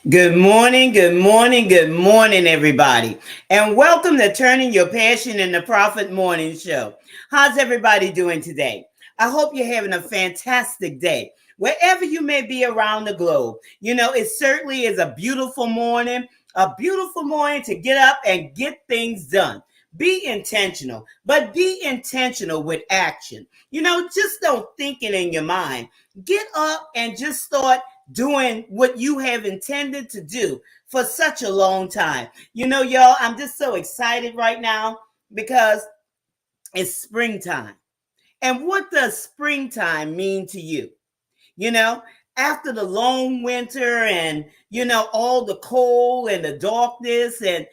Good morning, good morning, good morning, everybody. And welcome to Turning Your Passion into Profit Morning Show. How's everybody doing today? I hope you're having a fantastic day. Wherever you may be around the globe, it certainly is a beautiful morning to get up and get things done. Be intentional, but be intentional with action. Just don't think it in your mind. Get up and just start doing what you have intended to do for such a long time. Y'all, I'm just so excited right now because it's springtime. And what does springtime mean to you? You know, After the long winter and, all the cold and the darkness and,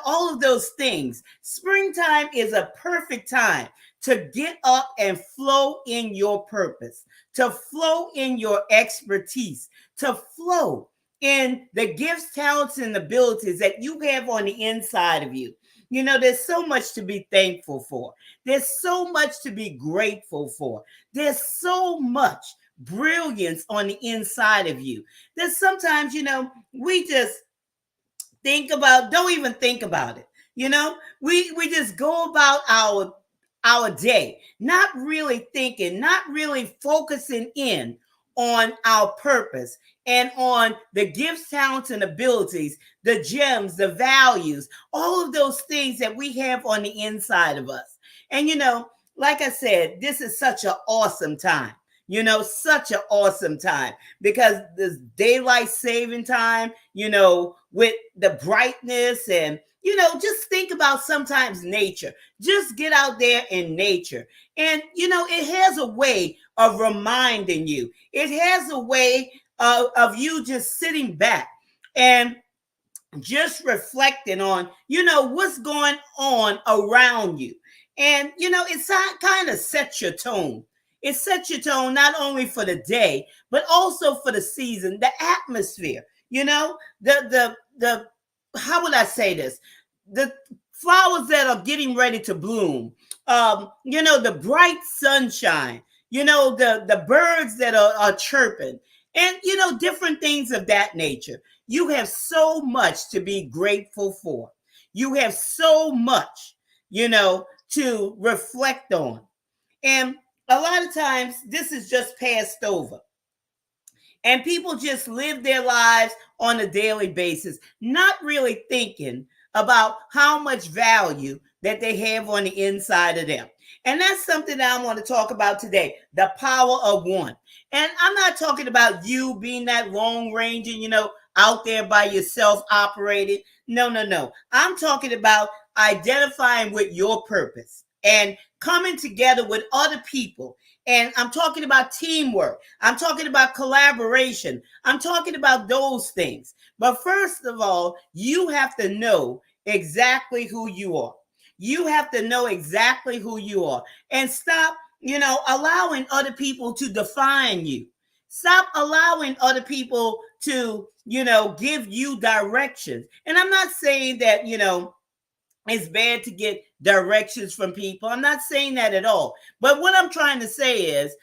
all of those things, springtime is a perfect time to get up and flow in your purpose, to flow in your expertise, to flow in the gifts, talents, and abilities that you have on the inside of you. There's so much to be thankful for. There's so much to be grateful for. There's so much brilliance on the inside of you that sometimes, we just don't even think about it. We just go about our day, not really thinking, not really focusing in on our purpose and on the gifts, talents, and abilities, the gems, the values, all of those things that we have on the inside of us. And like I said, this is such an awesome time. Such an awesome time because this daylight saving time, with the brightness and, just think about sometimes nature. Just get out there in nature. And, it has a way of reminding you, it has a way of you just sitting back and just reflecting on, what's going on around you. And, it's kind of sets your tone. It sets your tone not only for the day, but also for the season, the atmosphere, the how would I say this? The flowers that are getting ready to bloom, the bright sunshine, the birds that are chirping, and, different things of that nature. You have so much to be grateful for. You have so much, to reflect on. And a lot of times this is just passed over. And people just live their lives on a daily basis, not really thinking about how much value that they have on the inside of them. And that's something that I want to talk about today, the power of one. And I'm not talking about you being that long range and, out there by yourself operating. No, no, no. I'm talking about identifying with your purpose and coming together with other people. And I'm talking about teamwork. I'm talking about collaboration. I'm talking about those things. But first of all, you have to know exactly who you are. You have to know exactly who you are and stop, allowing other people to define you. Stop allowing other people to, give you directions. And I'm not saying that, it's bad to get directions from people. I'm not saying that at all. But what I'm trying to say is,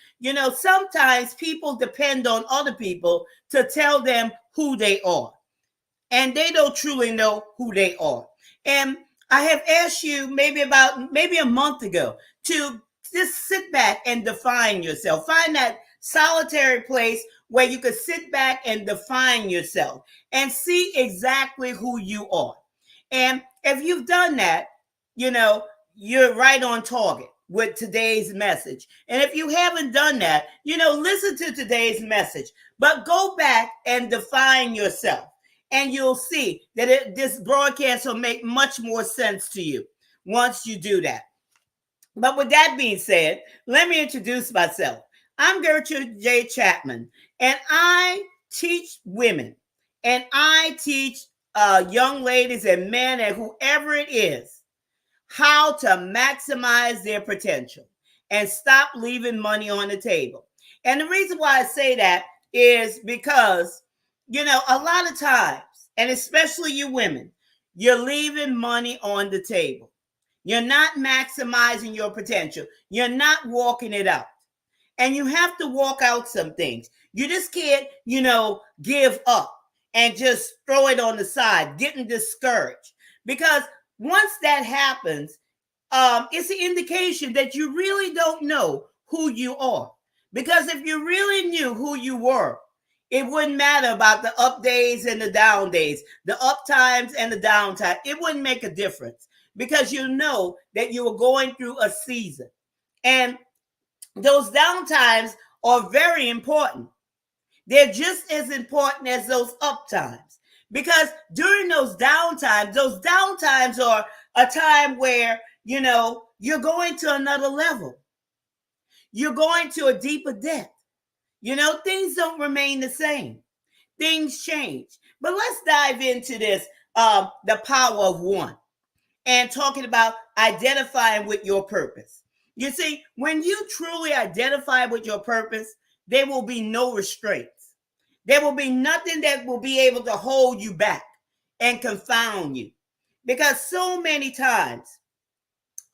sometimes people depend on other people to tell them who they are. And they don't truly know who they are. And I have asked you maybe a month ago to just sit back and define yourself. Find that solitary place where you could sit back and define yourself and see exactly who you are. And if you've done that, you're right on target with today's message. And if you haven't done that, listen to today's message, but go back and define yourself. And you'll see that this broadcast will make much more sense to you once you do that. But with that being said, let me introduce myself. I'm Gertrude J. Chapman, and I teach women, and I teach young ladies and men and whoever it is how to maximize their potential and stop leaving money on the table. And the reason why I say that is because, a lot of times, and especially you women, you're leaving money on the table. You're not maximizing your potential. You're not walking it out. And you have to walk out some things. You just can't, give up and just throw it on the side, getting discouraged. Because once that happens, it's an indication that you really don't know who you are. Because if you really knew who you were, it wouldn't matter about the up days and the down days, the up times and the down times. It wouldn't make a difference because you know that you were going through a season. And those down times are very important. They're just as important as those up times. Because during those downtimes are a time where, you're going to another level. You're going to a deeper depth. Things don't remain the same. Things change. But let's dive into this, the power of one, and talking about identifying with your purpose. You see, when you truly identify with your purpose, there will be no restraints. There will be nothing that will be able to hold you back and confound you. Because so many times,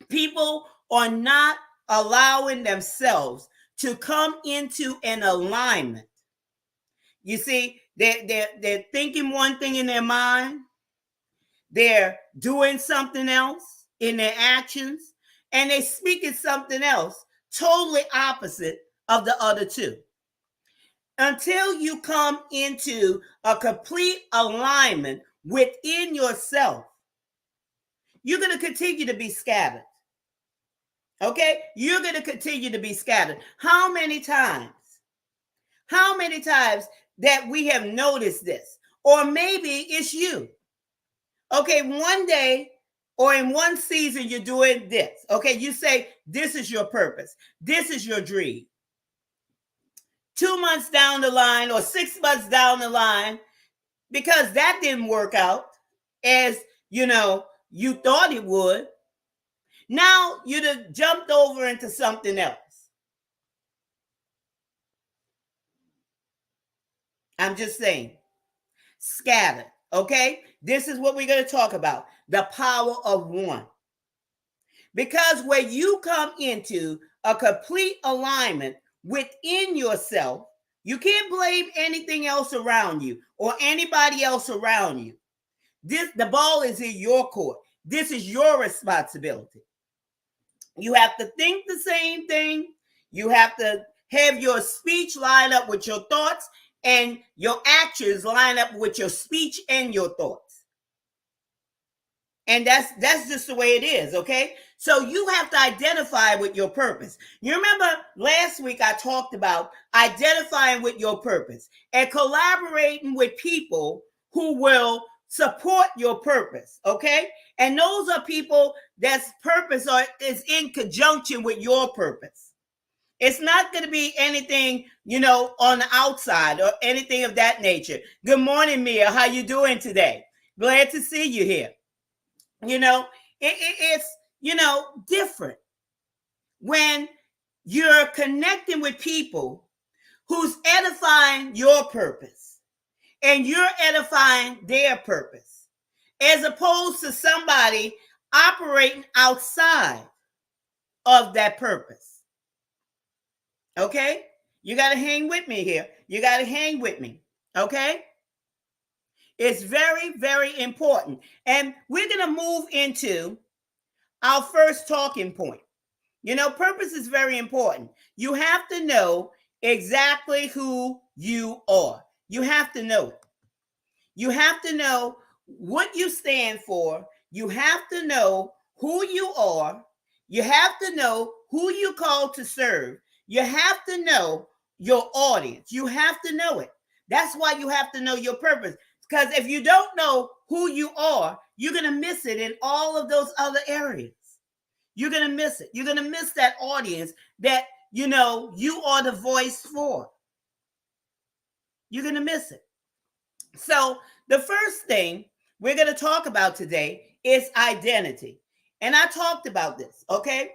people are not allowing themselves to come into an alignment. You see, they're thinking one thing in their mind, they're doing something else in their actions, and they're speaking something else totally opposite of the other two. Until you come into a complete alignment within yourself, you're going to continue to be scattered. Okay? You're going to continue to be scattered. How many times that we have noticed this? Or maybe it's you. Okay, one day or in one season, you're doing this. Okay, you say, this is your purpose. This is your dream. 2 months down the line or 6 months down the line, because that didn't work out as, you thought it would, now you'd have jumped over into something else. I'm just saying, scattered. Okay, this is what we're going to talk about, the power of one. Because when you come into a complete alignment within yourself, you can't blame anything else around you or anybody else around you. The ball is in your court. This is your responsibility. You have to think the same thing. You have to have your speech line up with your thoughts, and your actions line up with your speech and your thoughts. And that's just the way it is, okay? So you have to identify with your purpose. You remember last week I talked about identifying with your purpose and collaborating with people who will support your purpose, okay? And those are people that's purpose is in conjunction with your purpose. It's not going to be anything, on the outside or anything of that nature. Good morning, Mia. How you doing today? Glad to see you here. It's, different when you're connecting with people who's edifying your purpose and you're edifying their purpose, as opposed to somebody operating outside of that purpose. Okay? You got to hang with me here. You got to hang with me. Okay? It's very, very important. And we're going to move into our first talking point. Purpose is very important. You have to know exactly who you are. You have to know it. You have to know what you stand for. You have to know who you are. You have to know who you're called to serve. You have to know your audience. You have to know it. That's why you have to know your purpose. Because if you don't know who you are, you're going to miss it in all of those other areas. You're going to miss it. You're going to miss that audience that, you are the voice for. You're going to miss it. So the first thing we're going to talk about today is identity. And I talked about this, okay?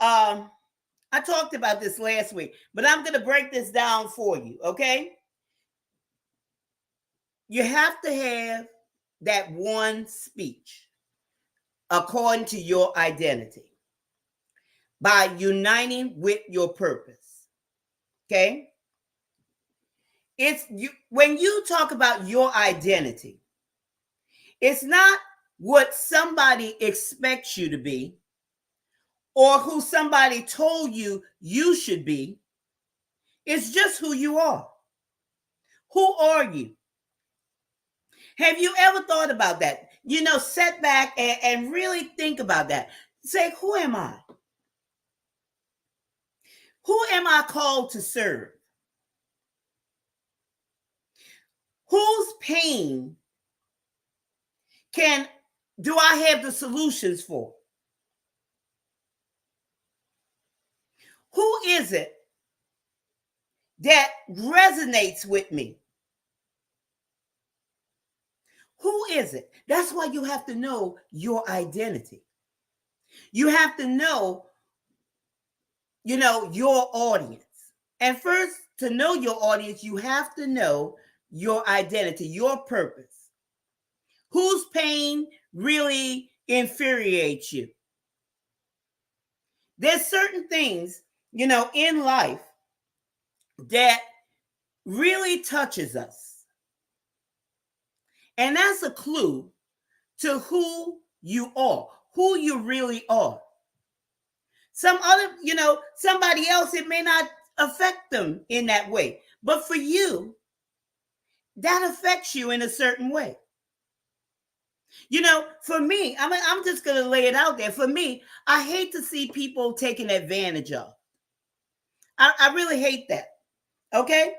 I talked about this last week, but I'm going to break this down for you, okay? You have to have that one speech according to your identity by uniting with your purpose, okay? It's you when you talk about your identity, it's not what somebody expects you to be or who somebody told you you should be. It's just who you are. Who are you? Have you ever thought about that? Sit back and really think about that. Say, who am I? Who am I called to serve? Whose pain do I have the solutions for? Who is it that resonates with me? Who is it? That's why you have to know your identity. You have to know, your audience. And first, to know your audience, you have to know your identity, your purpose. Whose pain really infuriates you? There's certain things, in life that really touches us. And that's a clue to who you are, who you really are. Somebody else, it may not affect them in that way. But for you, that affects you in a certain way. For me, I'm just going to lay it out there. For me, I hate to see people taken advantage of. I really hate that. Okay?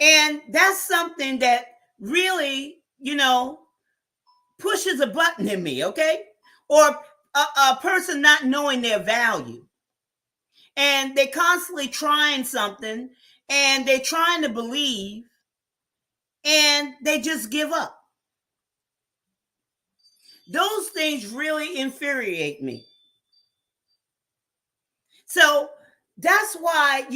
And that's something that really, pushes a button in me, okay? Or a person not knowing their value. And they're constantly trying something and they're trying to believe and they just give up. Those things really infuriate me. So that's why,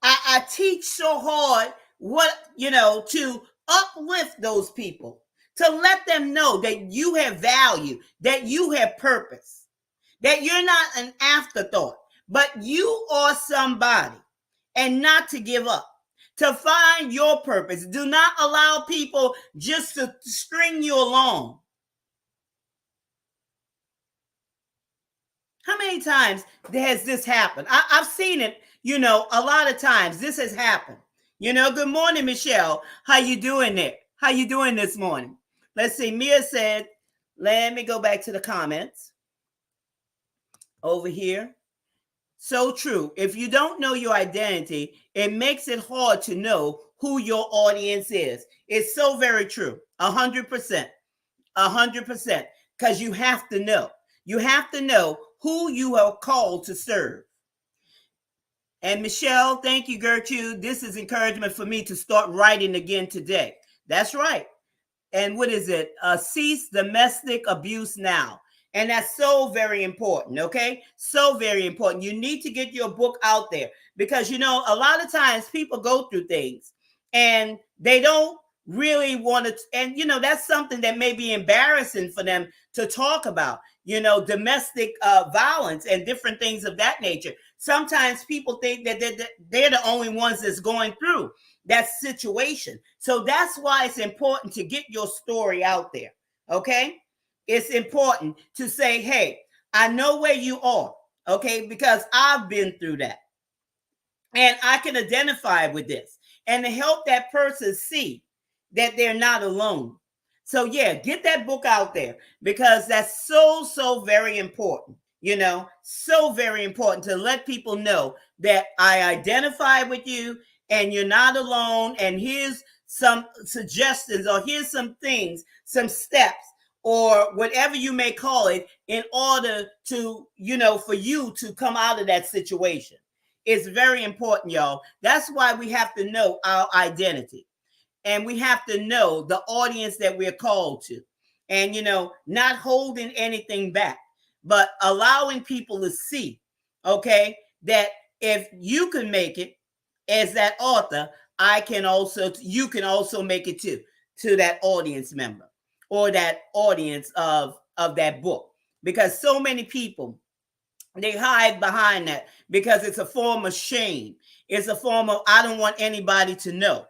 I teach so hard to uplift those people, to let them know that you have value, that you have purpose, that you're not an afterthought, but you are somebody, and not to give up, to find your purpose. Do not allow people just to string you along. How many times has this happened? I've seen it, a lot of times this has happened. Good morning, Michelle. How you doing there? How you doing this morning? Let's see. Mia said, let me go back to the comments over here. So true. If you don't know your identity, it makes it hard to know who your audience is. It's so very true. 100%. 100%. Because you have to know. You have to know who you are called to serve. And Michelle, thank you, Gertrude. This is encouragement for me to start writing again today. That's right. And what is it? Cease domestic abuse now. And that's so very important, okay? So very important. You need to get your book out there because, a lot of times people go through things and they don't really want to, and, that's something that may be embarrassing for them to talk about, domestic violence and different things of that nature. Sometimes people think that they're the only ones that's going through that situation. So that's why it's important to get your story out there, okay? It's important to say, hey, I know where you are, okay? Because I've been through that. And I can identify with this and to help that person see that they're not alone. So yeah, get that book out there because that's so, so very important. So very important to let people know that I identify with you and you're not alone. And here's some suggestions or here's some things, some steps or whatever you may call it in order to, for you to come out of that situation. It's very important, y'all. That's why we have to know our identity. And we have to know the audience that we're called to. And, not holding anything back, but allowing people to see, okay, that if you can make it as that author, you can also make it to that audience member or that audience of that book. Because so many people They hide behind that because it's a form of shame. It's a form of, I don't want anybody to know.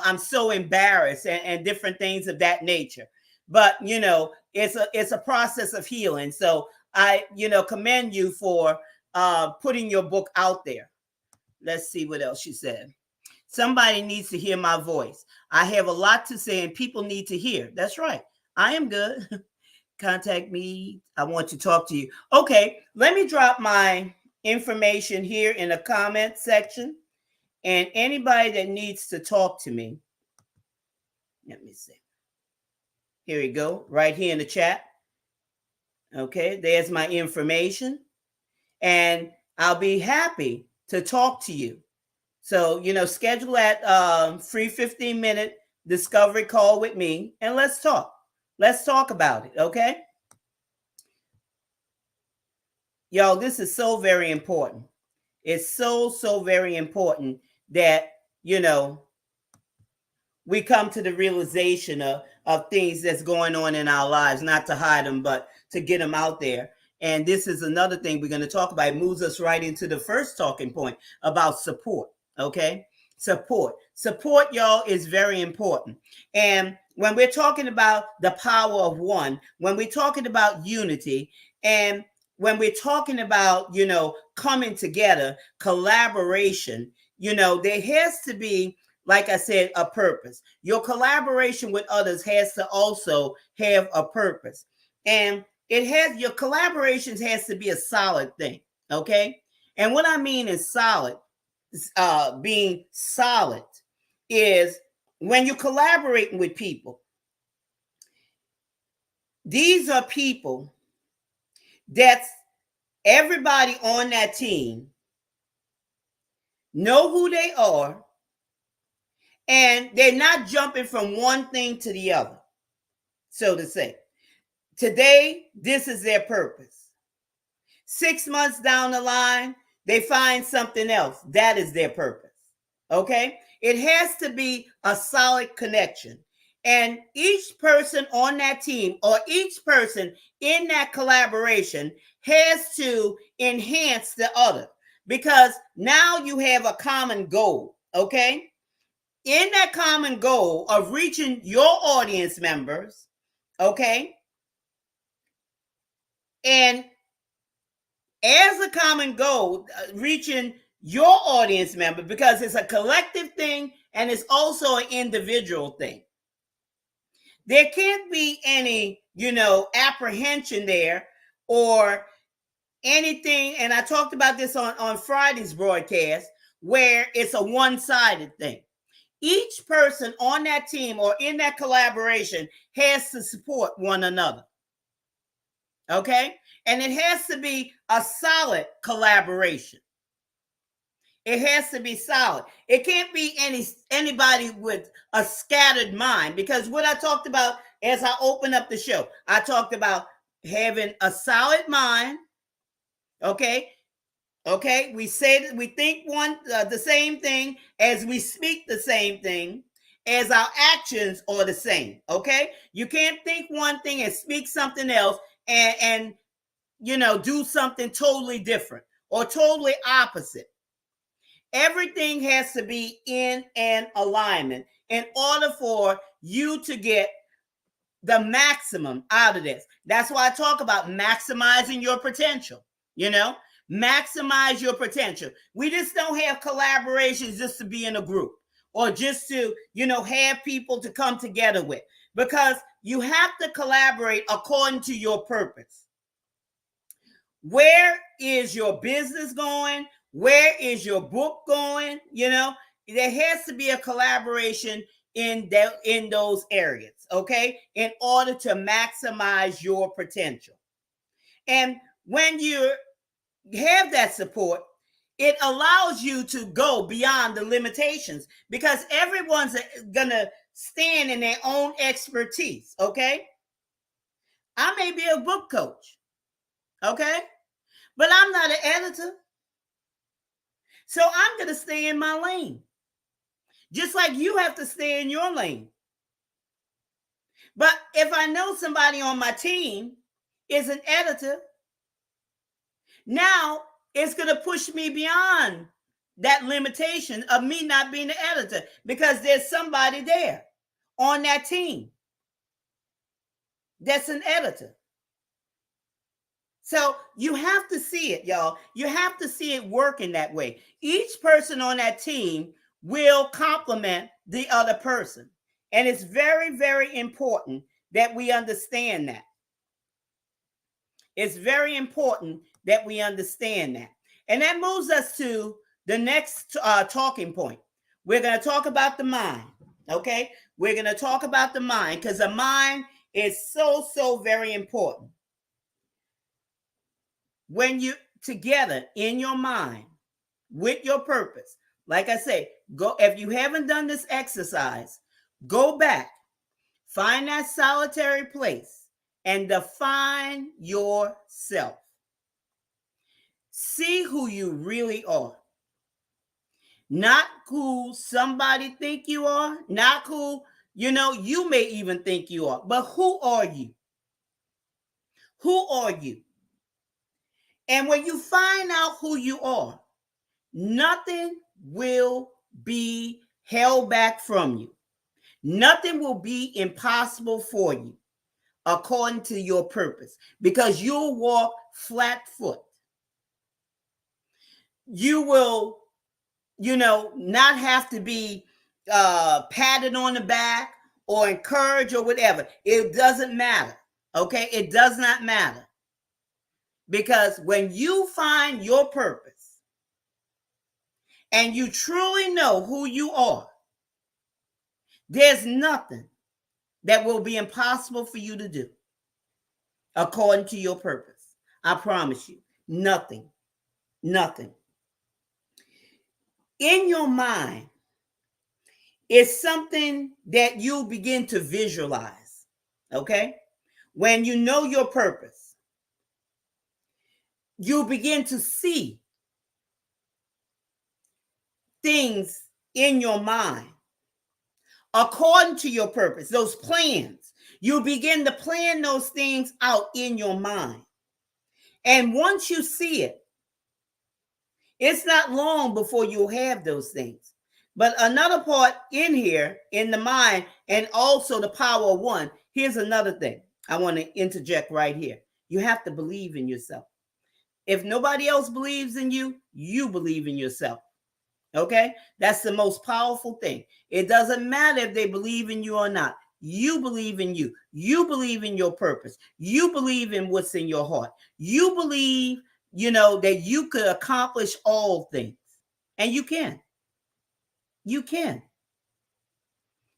I'm so embarrassed, and different things of that nature. But it's a process of healing. So I commend you for putting your book out there. Let's see what else she said. Somebody needs to hear my voice. I have a lot to say and people need to hear. That's right. I am good. Contact me. I want to talk to you. Okay, let me drop my information here in the comment section. And anybody that needs to talk to me, let me see. Here we go, right here in the chat. Okay, there's my information. And I'll be happy to talk to you. So, schedule that free 15-minute discovery call with me and let's talk. Let's talk about it, okay? Y'all, this is so very important. It's so very important that, we come to the realization of things that's going on in our lives, not to hide them, but to get them out there. And this is another thing we're going to talk about. It moves us right into the first talking point about support. Okay. Support, y'all, is very important. And when we're talking about the power of one, when we're talking about unity, and when we're talking about, coming together, collaboration, there has to be, like I said, a purpose. Your collaboration with others has to also have a purpose. And your collaborations has to be a solid thing. Okay. And what I mean is solid, being solid, is when you're collaborating with people, these are people that's everybody on that team know who they are, and they're not jumping from one thing to the other, so to say. Today, this is their purpose. 6 months down the line, they find something else. That is their purpose. Okay? It has to be a solid connection. And each person on that team or each person in that collaboration has to enhance the other, because now you have a common goal. Okay? In that common goal of reaching your audience members, okay? And as a common goal, reaching your audience member, because it's a collective thing and it's also an individual thing. There can't be any, apprehension there or anything. And I talked about this on Friday's broadcast, where it's a one-sided thing. Each person on that team or in that collaboration has to support one another. Okay? And it has to be a solid collaboration. It has to be solid. It can't be anybody with a scattered mind, because what I talked about as I opened up the show, I talked about having a solid mind. Okay? Okay, we say that we think the same thing, as we speak the same thing, as our actions are the same. Okay, you can't think one thing and speak something else, and do something totally different or totally opposite. Everything has to be in an alignment in order for you to get the maximum out of this. That's why I talk about maximizing your potential. Maximize your potential. We just don't have collaborations just to be in a group or just to, have people to come together with, because you have to collaborate according to your purpose. Where is your business going? Where is your book going? There has to be a collaboration in those areas, okay, in order to maximize your potential. And when you have that support, it allows you to go beyond the limitations, because everyone's gonna stand in their own expertise. Okay, I may be a book coach, okay, but I'm not an editor, so I'm gonna stay in my lane, just like you have to stay in your lane. But if I know somebody on my team is an editor, Now it's going to push me beyond that limitation of me not being the editor, because there's somebody there on that team that's an editor. So you have to see it, y'all. You have to see it working that way. Each person on that team will complement the other person. And it's very, very important that we understand that. It's very important that we understand that. And that moves us to the next talking point. We're going to talk about the mind, okay? We're going to talk about the mind, because the mind is so, so very important. When you together in your mind with your purpose, like I say, go, if you haven't done this exercise, go back, find that solitary place and define yourself. See who you really are. Not who somebody think you are, not who, you may even think you are, but who are you? Who are you? And when you find out who you are, nothing will be held back from you. Nothing will be impossible for you according to your purpose, because you'll walk flat foot. You will, not have to be patted on the back or encouraged or whatever. It doesn't matter. Okay? It does not matter. Because when you find your purpose and you truly know who you are, there's nothing that will be impossible for you to do according to your purpose. I promise you, nothing. Nothing. In your mind is something that you begin to visualize, okay? When you know your purpose, you begin to see things in your mind according to your purpose, those plans. You begin to plan those things out in your mind. And once you see it, it's not long before you'll have those things. But another part in here, in the mind, and also the power of one, here's another thing I want to interject right here. You have to believe in yourself. If nobody else believes in you, you believe in yourself. Okay? That's the most powerful thing. It doesn't matter if they believe in you or not. You believe in you. You believe in your purpose. You believe in what's in your heart. You believe, that you could accomplish all things. And you can. You can.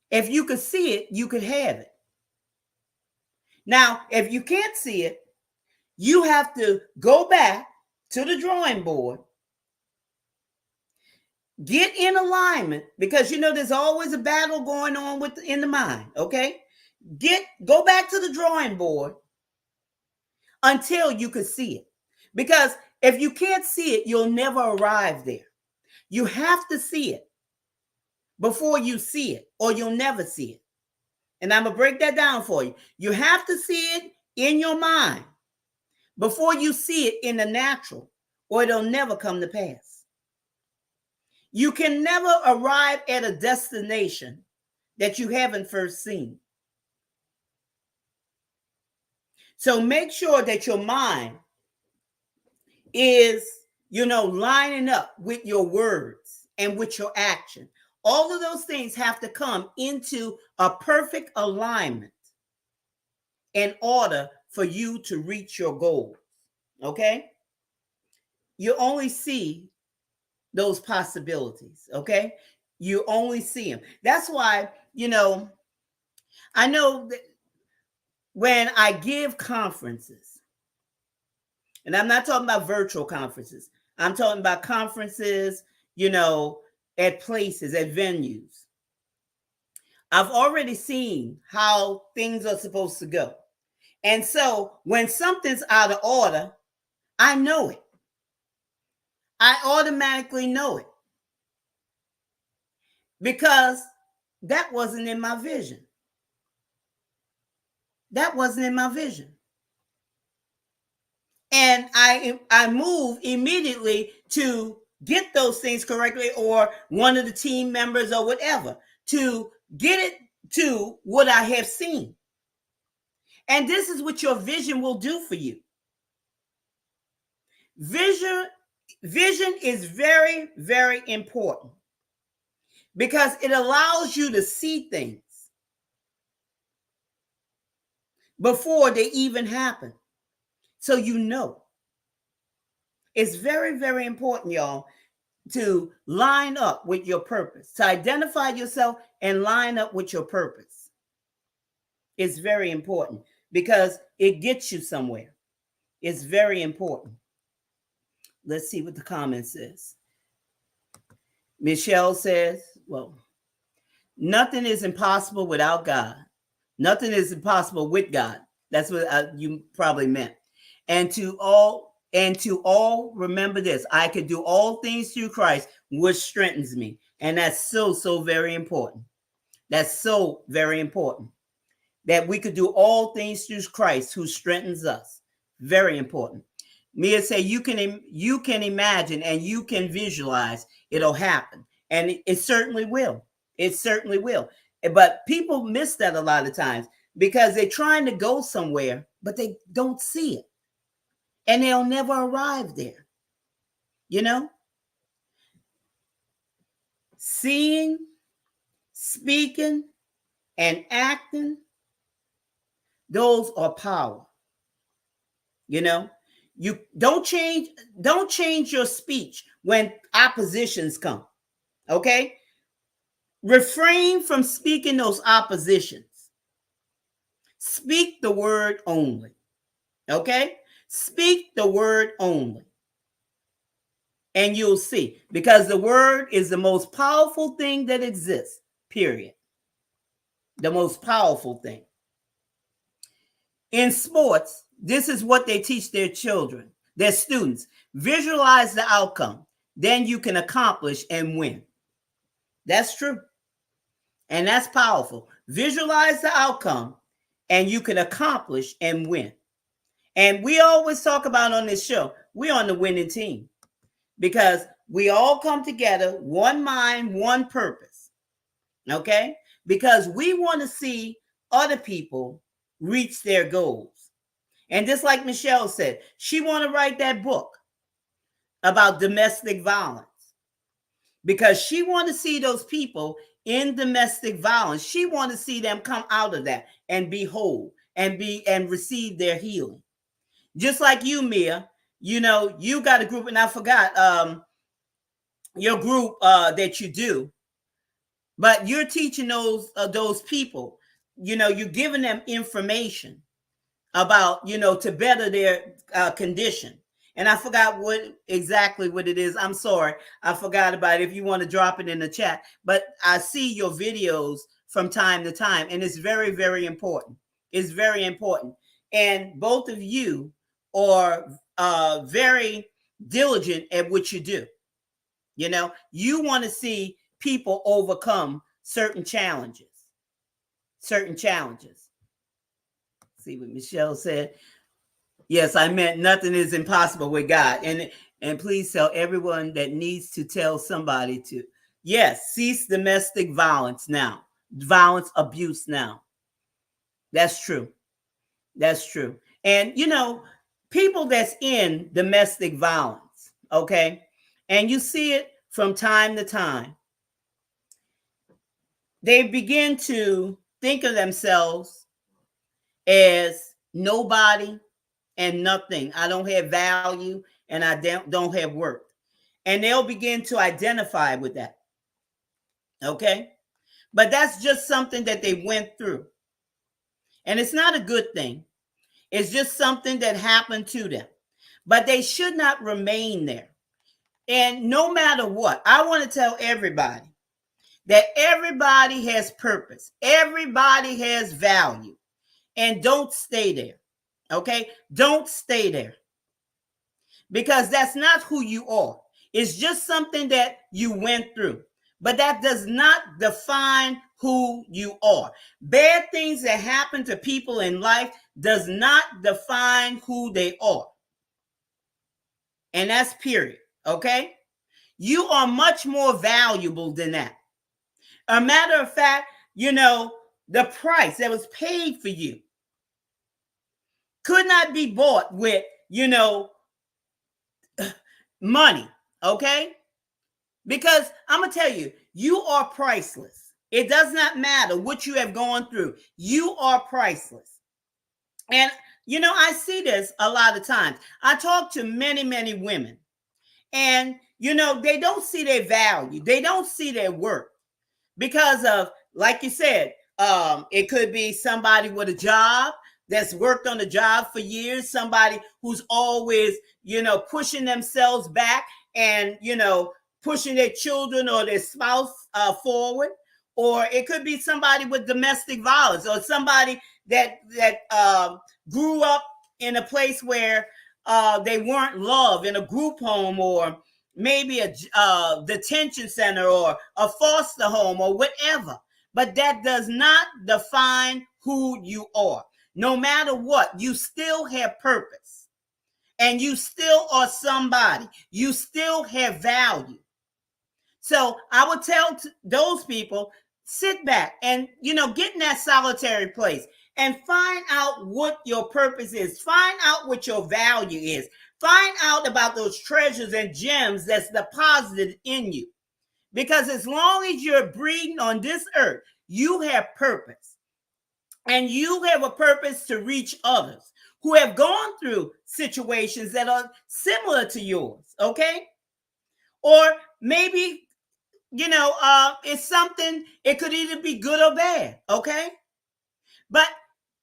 If you could see it, you could have it. Now, if you can't see it, you have to go back to the drawing board, get in alignment, because there's always a battle going on in the mind, okay? Go back to the drawing board until you can see it. Because if you can't see it, you'll never arrive there. You have to see it before you see it, or you'll never see it. And I'm going to break that down for you. You have to see it in your mind before you see it in the natural, or it'll never come to pass. You can never arrive at a destination that you haven't first seen. So make sure that your mind is, lining up with your words and with your action. All of those things have to come into a perfect alignment in order for you to reach your goal. Okay? You only see those possibilities. Okay? You only see them. That's why, I know that when I give conferences, and I'm not talking about virtual conferences, I'm talking about conferences, at places, at venues. I've already seen how things are supposed to go. And so when something's out of order, I know it. I automatically know it. Because that wasn't in my vision. That wasn't in my vision. And I move immediately to get those things correctly, or one of the team members or whatever, to get it to what I have seen. And this is what your vision will do for you. Vision is very, very important because it allows you to see things before they even happen. So you know. It's very, very important, y'all, to line up with your purpose, to identify yourself and line up with your purpose. It's very important because it gets you somewhere. It's very important. Let's see what the comment says. Michelle says, well, nothing is impossible without God. Nothing is impossible with God. That's what you probably meant. And to all remember this: I can do all things through Christ, which strengthens me. And that's so very important. That's so very important. That we could do all things through Christ, who strengthens us. Very important. Mia say you can imagine and you can visualize it'll happen, and it certainly will. It certainly will. But people miss that a lot of times because they're trying to go somewhere, but they don't see it, and they'll never arrive there. You know, seeing, speaking, and acting, those are power. You know, you don't change your speech when oppositions come. Okay? Refrain from speaking those oppositions. Speak the word only. Okay? Speak the word only. And you'll see, because the word is the most powerful thing that exists, period. The most powerful thing. In sports, this is what they teach their children, their students. Visualize the outcome. Then you can accomplish and win. That's true. And that's powerful. Visualize the outcome and you can accomplish and win. And we always talk about on this show, we're on the winning team because we all come together, one mind, one purpose. Okay? Because we want to see other people reach their goals. And just like Michelle said, she want to write that book about domestic violence because she want to see those people in domestic violence. She want to see them come out of that and be whole and receive their healing. Just like you, Mia, you know, you got a group, and I forgot your group that you do, but you're teaching those people, you know, you're giving them information about, you know, to better their condition. And I forgot exactly what it is. I'm sorry. I forgot about it. If you want to drop it in the chat. But I see your videos from time to time, and it's very, very important. It's very important. And both of you are very diligent at what you do. You know, you want to see people overcome certain challenges. Certain challenges. See what Michelle said. Yes, I meant nothing is impossible with God. And please tell everyone that needs to tell somebody to, yes, cease domestic violence now. Violence, abuse now. That's true. That's true. And, you know, people that's in domestic violence, okay, and you see it from time to time, they begin to think of themselves as nobody and nothing. I don't have value and I don't have worth. And they'll begin to identify with that. Okay? But that's just something that they went through. And it's not a good thing. It's just something that happened to them. But they should not remain there. And no matter what, I want to tell everybody that everybody has purpose. Everybody has value. And don't stay there. Okay? Don't stay there. Because that's not who you are. It's just something that you went through. But that does not define who you are. Bad things that happen to people in life does not define who they are. And that's period. Okay? You are much more valuable than that. A matter of fact, the price that was paid for you could not be bought with, money. Okay? Because I'm going to tell you, you are priceless. It does not matter what you have gone through. You are priceless. And, I see this a lot of times. I talk to many, many women, and, they don't see their value. They don't see their worth because of, like you said, it could be somebody with a job that's worked on the job for years, somebody who's always, pushing themselves back and, pushing their children or their spouse forward. Or it could be somebody with domestic violence, or somebody that grew up in a place where they weren't loved, in a group home, or maybe a detention center, or a foster home, or whatever. But that does not define who you are. No matter what, you still have purpose, and you still are somebody. You still have value. So I would tell those people, sit back and, get in that solitary place and find out what your purpose is. Find out what your value is. Find out about those treasures and gems that's deposited in you. Because as long as you're breathing on this earth, you have purpose. And you have a purpose to reach others who have gone through situations that are similar to yours, okay? Or maybe, it's something, it could either be good or bad, okay? But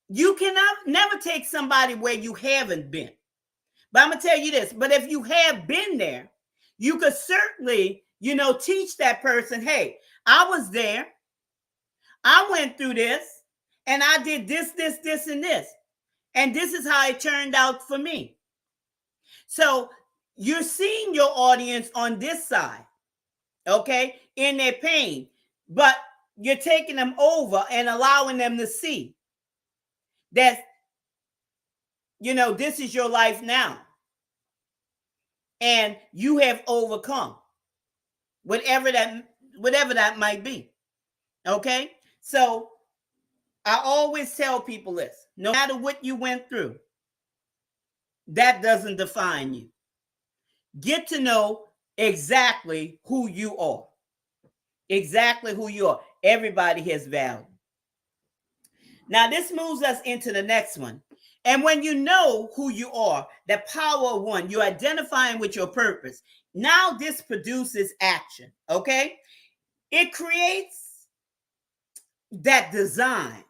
you cannot never take somebody where you haven't been. But I'm going to tell you this, but if you have been there, you could certainly, teach that person, hey, I was there, I went through this, and I did this, and this. And this is how it turned out for me. So you're seeing your audience on this side, okay, in their pain, but you're taking them over and allowing them to see that, this is your life now. And you have overcome whatever that might be. Okay? So I always tell people this, no matter what you went through, that doesn't define you. Get to know exactly who you are. Exactly who you are. Everybody has value. Now, this moves us into the next one. And when you know who you are, the power of one, you're identifying with your purpose. Now this produces action, okay? It creates that design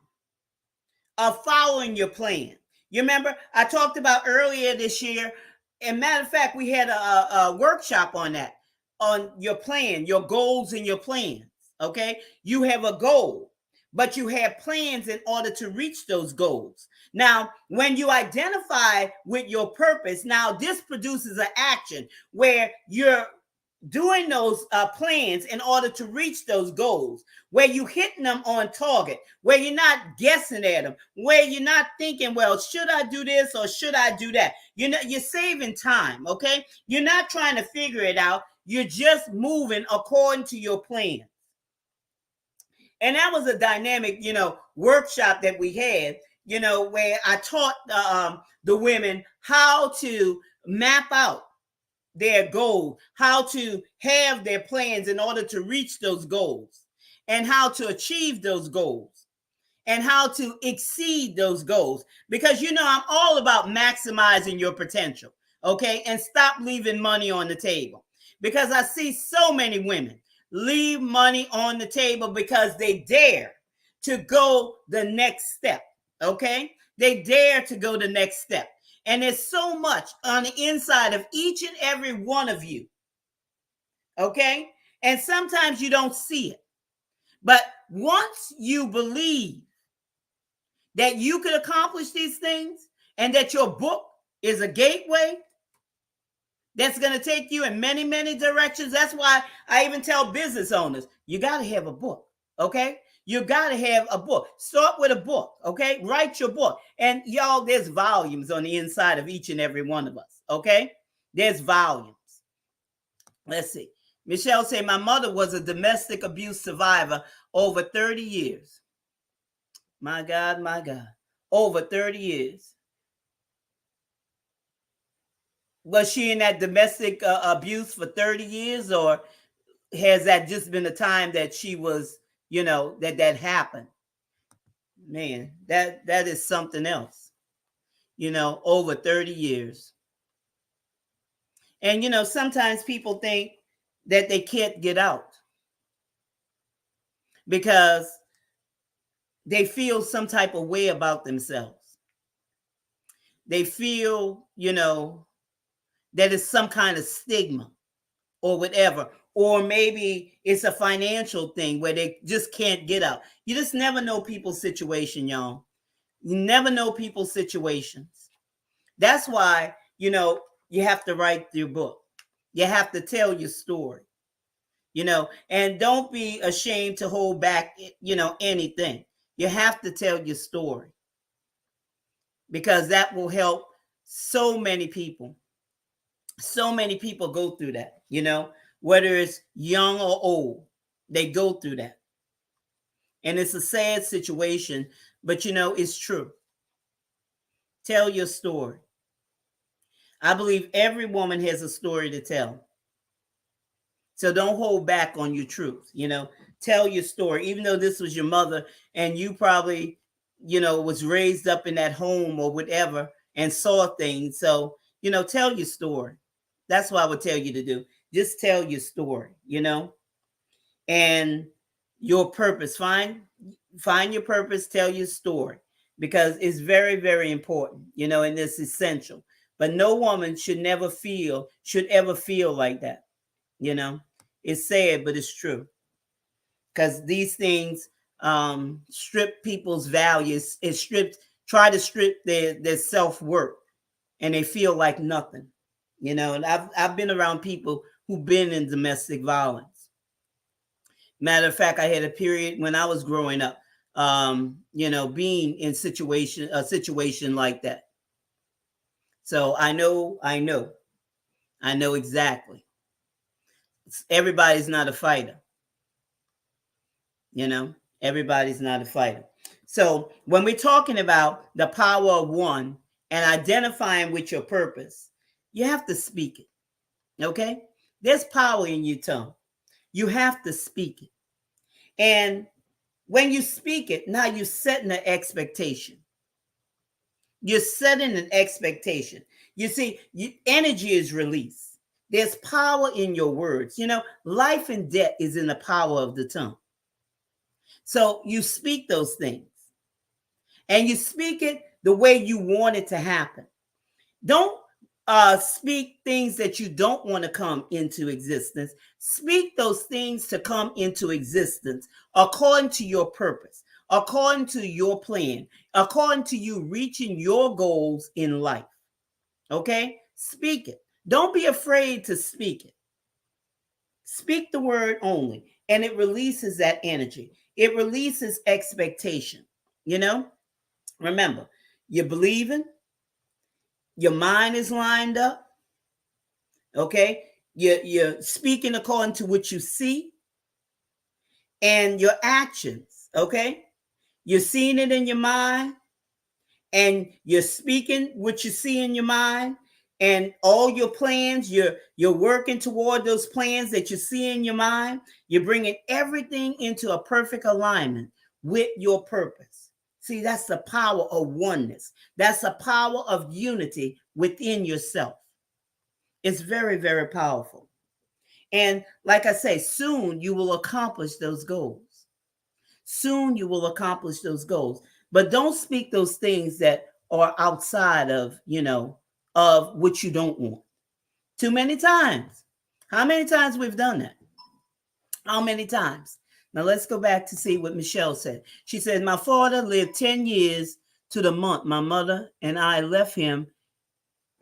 of following your plan. You remember I talked about earlier this year, and matter of fact, we had a workshop on that, on your plan, your goals and your plans, okay? You have a goal, but you have plans in order to reach those goals. Now, when you identify with your purpose, now this produces an action where you're doing those plans in order to reach those goals, where you're hitting them on target, where you're not guessing at them, where you're not thinking, well, should I do this or should I do that? You're saving time, okay? You're not trying to figure it out. You're just moving according to your plan. And that was a dynamic, workshop that we had, where I taught the women how to map out their goal, how to have their plans in order to reach those goals, and how to achieve those goals, and how to exceed those goals. Because, I'm all about maximizing your potential, okay? And stop leaving money on the table. Because I see so many women leave money on the table because they dare to go the next step, okay? They dare to go the next step. And there's so much on the inside of each and every one of you, okay? And sometimes you don't see it. But once you believe that you could accomplish these things, and that your book is a gateway that's going to take you in many, many directions. That's why I even tell business owners, you got to have a book, okay? You got to have a book. Start with a book, okay? Write your book. And y'all, there's volumes on the inside of each and every one of us, okay? There's volumes. Let's see. Michelle said, my mother was a domestic abuse survivor over 30 years. My God, my God. Over 30 years. Was she in that domestic abuse for 30 years, or has that just been the time that she was, that happened? Man, that is something else, over 30 years. And, sometimes people think that they can't get out because they feel some type of way about themselves. They feel, that it's some kind of stigma or whatever. Or maybe it's a financial thing where they just can't get out. You just never know people's situation, y'all. You never know people's situations. That's why, you have to write your book. You have to tell your story, and don't be ashamed to hold back, anything. You have to tell your story because that will help so many people. So many people go through that, whether it's young or old, they go through that. And it's a sad situation, but it's true. Tell your story. I believe every woman has a story to tell. So don't hold back on your truth, tell your story. Even though this was your mother and you probably, was raised up in that home or whatever and saw things. So, tell your story. That's what I would tell you to do. Just tell your story, and your purpose. Find your purpose, tell your story, because it's very, very important, and it's essential. But no woman should ever feel like that, It's sad, but it's true. Because these things strip people's values. Try to strip their self-worth, and they feel like nothing. And I've been around people who've been in domestic violence. Matter of fact, I had a period when I was growing up, being in a situation like that. So I know exactly. Everybody's not a fighter. Everybody's not a fighter. So when we're talking about the power of one and identifying with your purpose, you have to speak it. Okay? There's power in your tongue. You have to speak it. And when you speak it, now you're setting an expectation. You're setting an expectation. You see, energy is released. There's power in your words. Life and death is in the power of the tongue. So you speak those things. And you speak it the way you want it to happen. Don't speak things that you don't want to come into existence. Speak those things to come into existence according to your purpose, according to your plan, according to you reaching your goals in life. Okay? Speak it. Don't be afraid to speak it. Speak the word only, and it releases that energy. It releases expectation. Remember, you're believing, your mind is lined up. Okay, you're speaking according to what you see and your actions. Okay, you're seeing it in your mind and you're speaking what you see in your mind, and all your plans, you're working toward those plans that you see in your mind. You're bringing everything into a perfect alignment with your purpose. See, that's the power of oneness. That's the power of unity within yourself. It's very, very powerful. And like I say, soon you will accomplish those goals. Soon you will accomplish those goals. But don't speak those things that are outside of, of what you don't want. Too many times. How many times we've done that? How many times? Now let's go back to see what Michelle said. She said, my father lived 10 years to the month. My mother and I left him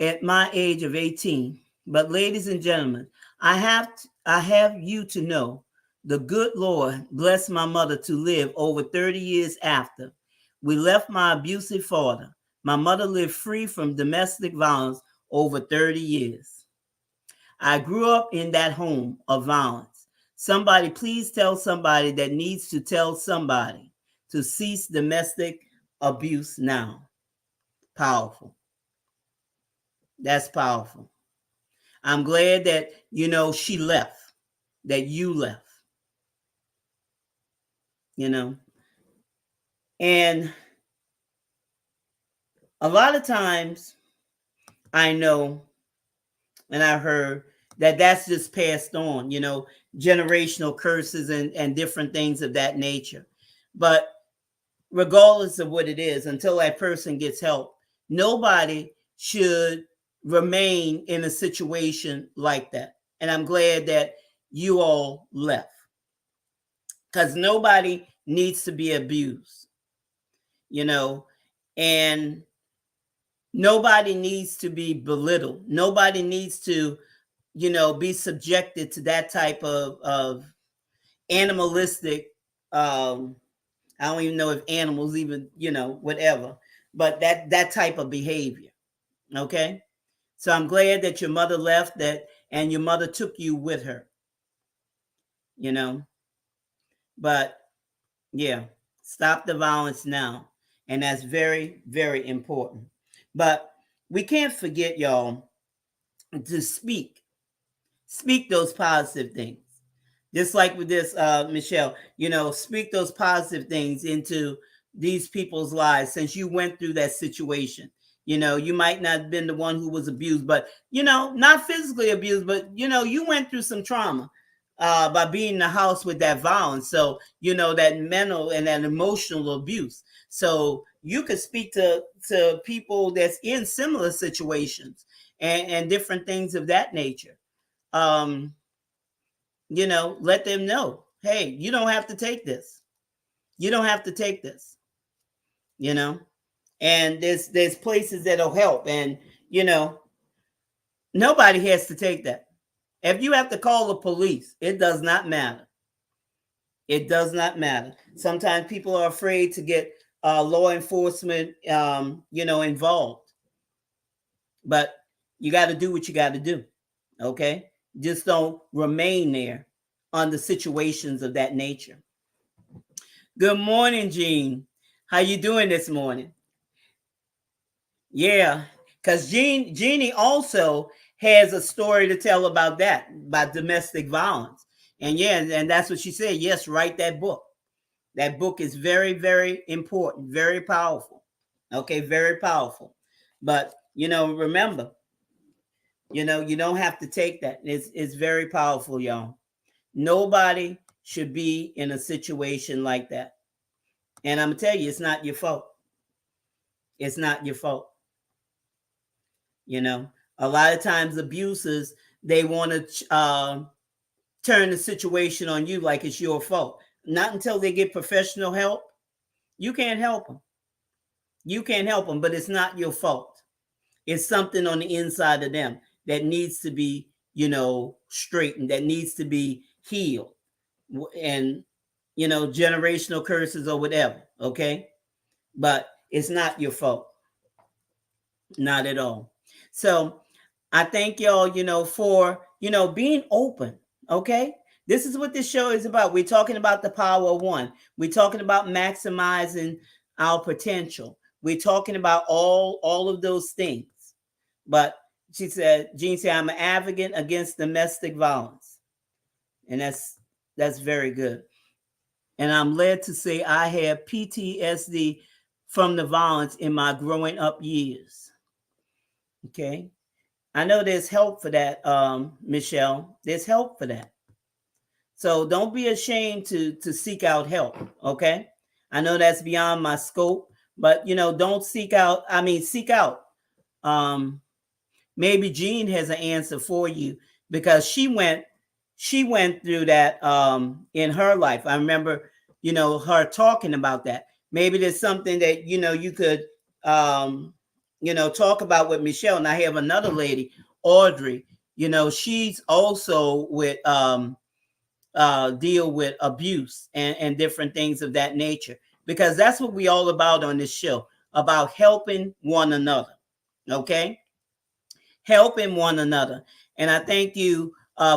at my age of 18. But ladies and gentlemen, I have you to know the good Lord blessed my mother to live over 30 years after we left my abusive father. My mother lived free from domestic violence over 30 years. I grew up in that home of violence. Somebody, please tell somebody that needs to tell somebody to cease domestic abuse now. Powerful. That's powerful. I'm glad that, she left, that you left, And a lot of times I know and I heard that that's just passed on, generational curses and different things of that nature. But regardless of what it is, until that person gets help, nobody should remain in a situation like that. And I'm glad that you all left, because nobody needs to be abused, and nobody needs to be belittled. Nobody needs to, be subjected to that type of animalistic, I don't even know if animals even, whatever, but that type of behavior. Okay. So I'm glad that your mother left, and your mother took you with her, but yeah, stop the violence now. And that's very, very important. But we can't forget, y'all, to speak those positive things. Just like with this, Michelle, speak those positive things into these people's lives, since you went through that situation. You might not have been the one who was abused, but, not physically abused, but, you went through some trauma by being in the house with that violence. So, that mental and that emotional abuse. So you could speak to people that's in similar situations and different things of that nature. Let them know, hey, you don't have to take this. You don't have to take this. And there's places that'll help, and nobody has to take that. If you have to call the police, it does not matter. It does not matter. Sometimes people are afraid to get law enforcement, involved. But you got to do what you got to do. Okay, just don't remain there under situations of that nature. Good morning, Jean. How you doing this morning? Yeah, because Jeannie also has a story to tell about that, about domestic violence. And yeah, and that's what she said. Yes, write that book. That book is very, very important, very powerful. Okay, very powerful. But remember, you don't have to take that. It's very powerful, y'all. Nobody should be in a situation like that. And I'm gonna tell you, it's not your fault. It's not your fault. A lot of times abusers, they want to turn the situation on you like it's your fault. Not until they get professional help. You can't help them. You can't help them, but it's not your fault. It's something on the inside of them that needs to be, straightened, that needs to be healed. And, generational curses or whatever. Okay. But it's not your fault. Not at all. So I thank y'all, for, being open. Okay. This is what this show is about. We're talking about the power of one. We're talking about maximizing our potential. We're talking about all of those things. But Jean said, I'm an advocate against domestic violence. And that's very good. And I'm led to say I have PTSD from the violence in my growing up years. Okay. I know there's help for that, Michelle. There's help for that. So don't be ashamed to seek out help. Okay. I know that's beyond my scope, but don't seek out. Seek out. Maybe Jean has an answer for you, because she went through that in her life. I remember, her talking about that. Maybe there's something that you could talk about with Michelle. And I have another lady, Audrey. She's also with deal with abuse and different things of that nature, because that's what we all about on this show, about helping one another. Okay, helping one another. And I thank you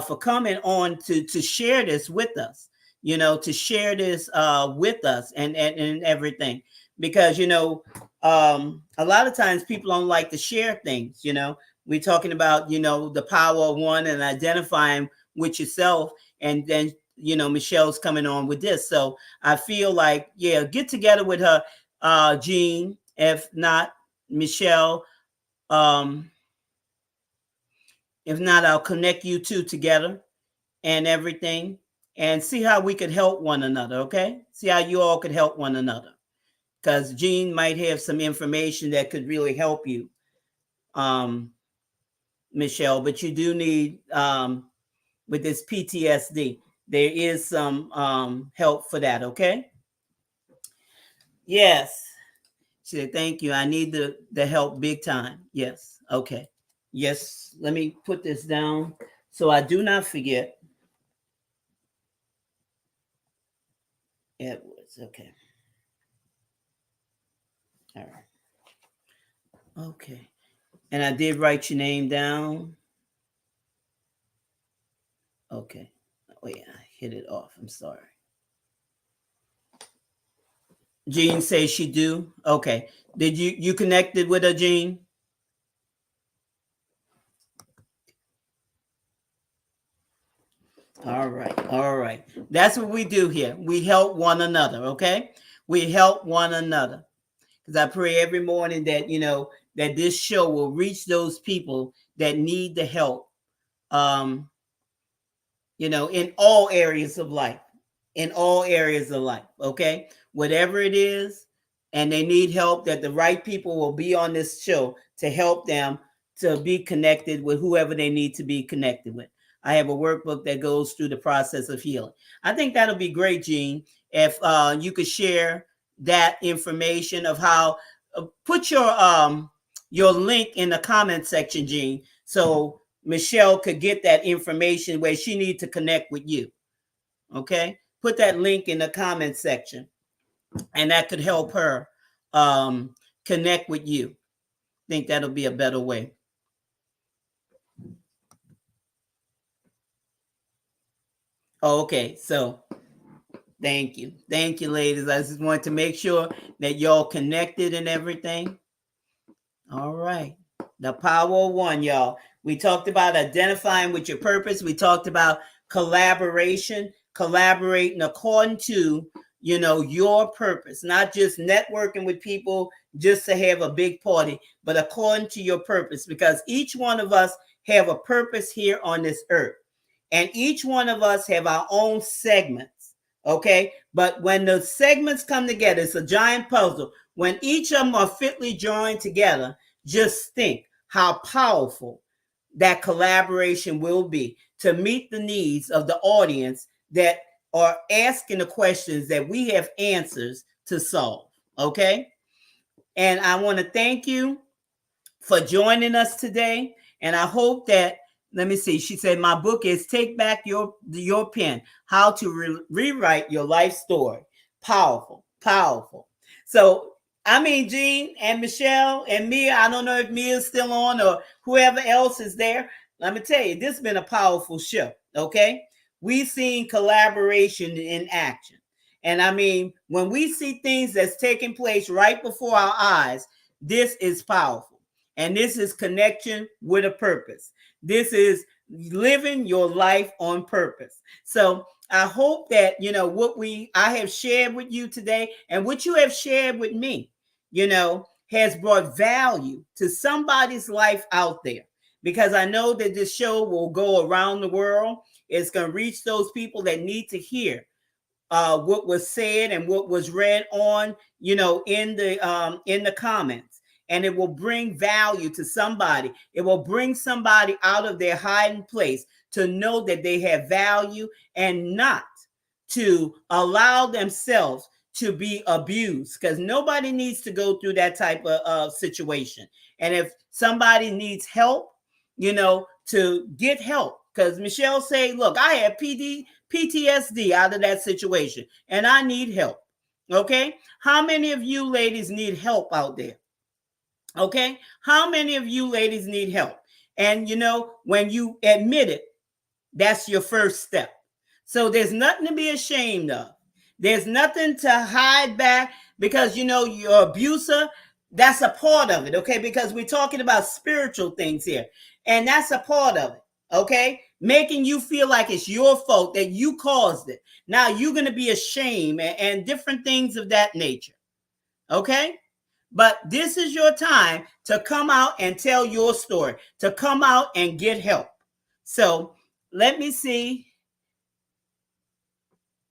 for coming on to share this with us, to share this with us and everything. Because, a lot of times people don't like to share things, We're talking about, the power of one and identifying with yourself. And then, Michelle's coming on with this. So I feel like, yeah, get together with her, Jean. If not, Michelle, if not, I'll connect you two together and everything and see how we could help one another. Okay. See how you all could help one another. Because Jean might have some information that could really help you, Michelle, but you do need, with this PTSD, there is some help for that. Okay. Yes. She said, thank you. I need the help big time. Yes. Okay. Yes. Let me put this down so I do not forget. Edwards. Okay. All right. Okay. And I did write your name down. Okay. Wait, I hit it off. I'm sorry. Jean says she do. Okay. Did you connected with her, Jean? All right. All right. That's what we do here. We help one another. Okay. We help one another. Because I pray every morning that, that this show will reach those people that need the help, in all areas of life, okay? Whatever it is, and they need help, that the right people will be on this show to help them to be connected with whoever they need to be connected with. I have a workbook that goes through the process of healing. I think that'll be great, Jean, if you could share that information of how, put your link in the comment section, Jean, so Michelle could get that information where she needs to connect with you. Okay, put that link in the comment section, and that could help her connect with you. I think that'll be a better way. Okay, so thank you, ladies. I just wanted to make sure that y'all connected and everything. All right, the power of one, y'all. We talked about identifying with your purpose. We talked about collaborating according to, your purpose, not just networking with people just to have a big party, but according to your purpose, because each one of us have a purpose here on this earth, and each one of us have our own segments. Okay. But when the segments come together, it's a giant puzzle. When each of them are fitly joined together, just think how powerful that collaboration will be to meet the needs of the audience that are asking the questions that we have answers to solve. Okay. And I want to thank you for joining us today. And I hope that, let me see, she said, my book is Take Back Your Pen, How to Rewrite Your Life Story. Powerful, powerful. So, I mean, Jean and Michelle and Mia, I don't know if Mia's still on or whoever else is there. Let me tell you, this has been a powerful show, okay? We've seen collaboration in action. And I mean, when we see things that's taking place right before our eyes, this is powerful. And this is connection with a purpose. This is living your life on purpose. So I hope that, what I have shared with you today and what you have shared with me, has brought value to somebody's life out there. Because I know that this show will go around the world. It's going to reach those people that need to hear what was said and what was read on, in the comments. And it will bring value to somebody. It will bring somebody out of their hiding place to know that they have value and not to allow themselves to be abused, because nobody needs to go through that type of situation. And if somebody needs help, to get help, because Michelle say, look, I have PTSD out of that situation and I need help. Okay. How many of you ladies need help out there? Okay. How many of you ladies need help? And when you admit it, that's your first step. So there's nothing to be ashamed of. There's nothing to hide back, because your abuser, that's a part of it, okay? Because we're talking about spiritual things here, and that's a part of it, okay? Making you feel like it's your fault, that you caused it. Now you're going to be ashamed and different things of that nature, okay? But this is your time to come out and tell your story, to come out and get help. So let me see.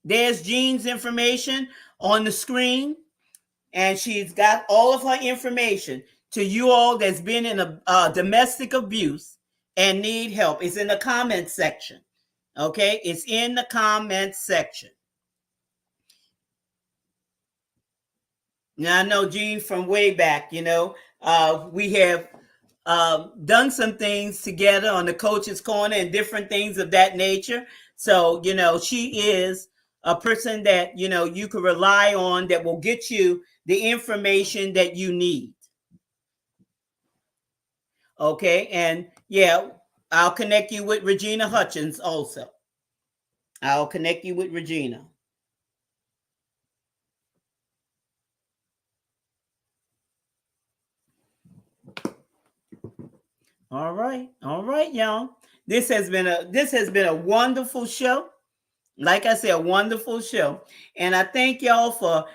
There's Jean's information on the screen, and she's got all of her information to you all that's been in a domestic abuse and need help. It's in the comment section. Okay, it's in the comment section. Now I know Jean from way back. We have done some things together on the Coach's Corner and different things of that nature. So, she is a person that, you can rely on, that will get you the information that you need. Okay. And yeah, I'll connect you with Regina Hutchins also. I'll connect you with Regina. All right, y'all. This has been a wonderful show. Like I said, a wonderful show, and I thank y'all for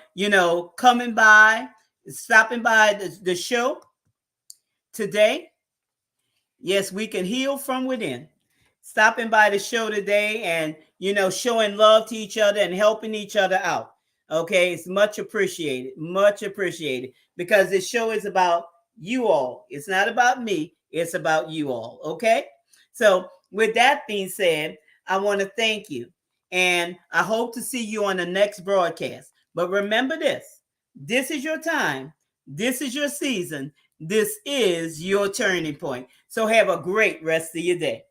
coming by, stopping by the show today. Yes, we can heal from within. Stopping by the show today, and showing love to each other and helping each other out. Okay, it's much appreciated, because this show is about you all. It's not about me. It's about you all. Okay. So with that being said, I want to thank you. And I hope to see you on the next broadcast. But remember this is your time. This is your season. This is your turning point. So have a great rest of your day.